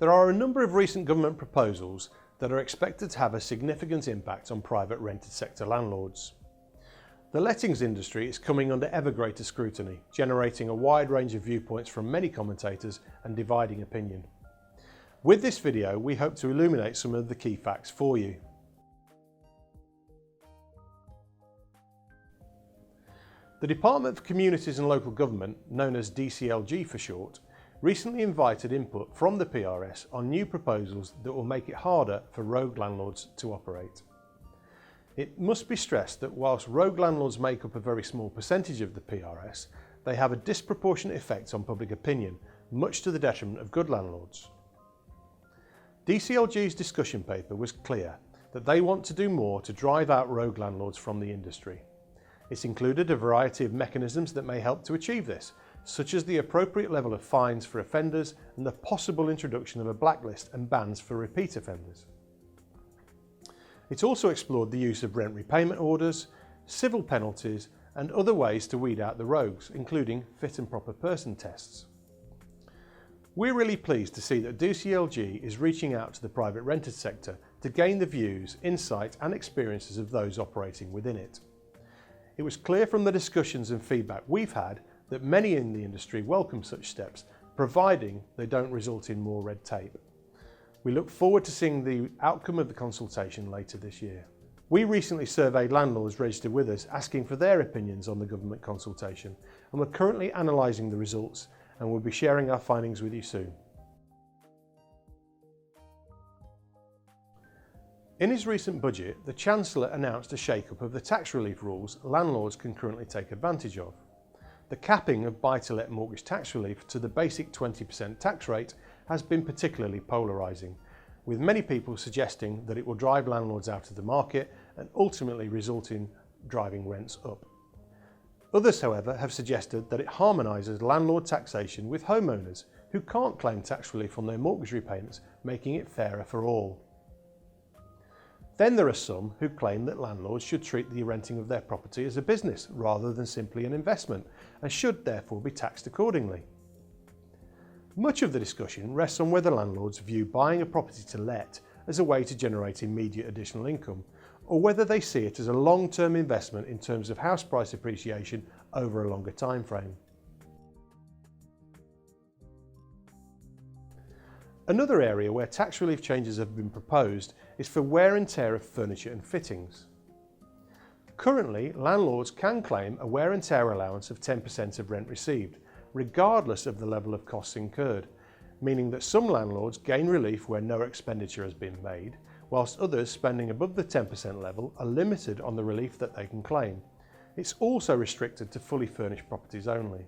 There are a number of recent government proposals that are expected to have a significant impact on private rented sector landlords. The lettings industry is coming under ever greater scrutiny, generating a wide range of viewpoints from many commentators and dividing opinion. With this video, we hope to illuminate some of the key facts for you. The Department for Communities and Local Government, known as DCLG for short, recently invited input from the PRS on new proposals that will make it harder for rogue landlords to operate. It must be stressed that whilst rogue landlords make up a very small percentage of the PRS, they have a disproportionate effect on public opinion, much to the detriment of good landlords. DCLG's discussion paper was clear that they want to do more to drive out rogue landlords from the industry. It's included a variety of mechanisms that may help to achieve this, such as the appropriate level of fines for offenders and the possible introduction of a blacklist and bans for repeat offenders. It also explored the use of rent repayment orders, civil penalties and other ways to weed out the rogues, including fit and proper person tests. We're really pleased to see that DCLG is reaching out to the private rented sector to gain the views, insight and experiences of those operating within it. It was clear from the discussions and feedback we've had that many in the industry welcome such steps, providing they don't result in more red tape. We look forward to seeing the outcome of the consultation later this year. We recently surveyed landlords registered with us asking for their opinions on the government consultation, and we're currently analysing the results and we'll be sharing our findings with you soon. In his recent budget, the Chancellor announced a shake-up of the tax relief rules landlords can currently take advantage of. The capping of buy-to-let mortgage tax relief to the basic 20% tax rate has been particularly polarising, with many people suggesting that it will drive landlords out of the market and ultimately result in driving rents up. Others, however, have suggested that it harmonises landlord taxation with homeowners who can't claim tax relief on their mortgage repayments, making it fairer for all. Then there are some who claim that landlords should treat the renting of their property as a business rather than simply an investment and should therefore be taxed accordingly. Much of the discussion rests on whether landlords view buying a property to let as a way to generate immediate additional income, or whether they see it as a long-term investment in terms of house price appreciation over a longer time frame. Another area where tax relief changes have been proposed is for wear and tear of furniture and fittings. Currently, landlords can claim a wear and tear allowance of 10% of rent received, regardless of the level of costs incurred, meaning that some landlords gain relief where no expenditure has been made, whilst others spending above the 10% level are limited on the relief that they can claim. It's also restricted to fully furnished properties only.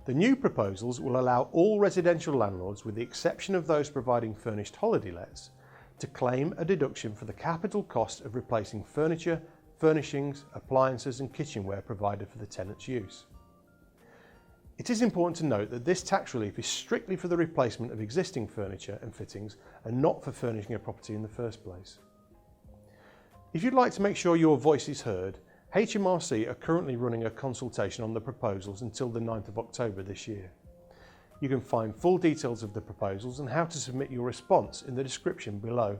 The new proposals will allow all residential landlords, with the exception of those providing furnished holiday lets, to claim a deduction for the capital cost of replacing furniture, furnishings, appliances and kitchenware provided for the tenant's use. It is important to note that this tax relief is strictly for the replacement of existing furniture and fittings and not for furnishing a property in the first place. If you'd like to make sure your voice is heard, HMRC are currently running a consultation on the proposals until the 9th of October this year. You can find full details of the proposals and how to submit your response in the description below.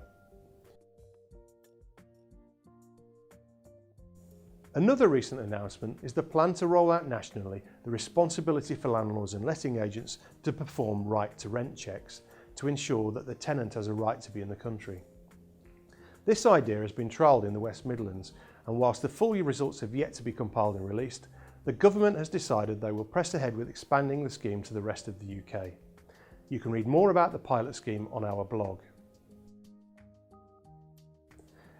Another recent announcement is the plan to roll out nationally the responsibility for landlords and letting agents to perform right to rent checks to ensure that the tenant has a right to be in the country. This idea has been trialled in the West Midlands, and whilst the full results have yet to be compiled and released, the government has decided they will press ahead with expanding the scheme to the rest of the UK. You can read more about the pilot scheme on our blog.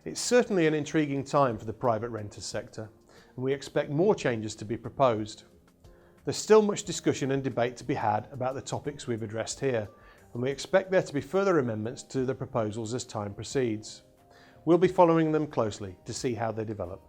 It's certainly an intriguing time for the private renters sector, and we expect more changes to be proposed. There's still much discussion and debate to be had about the topics we've addressed here, and we expect there to be further amendments to the proposals as time proceeds. We'll be following them closely to see how they develop.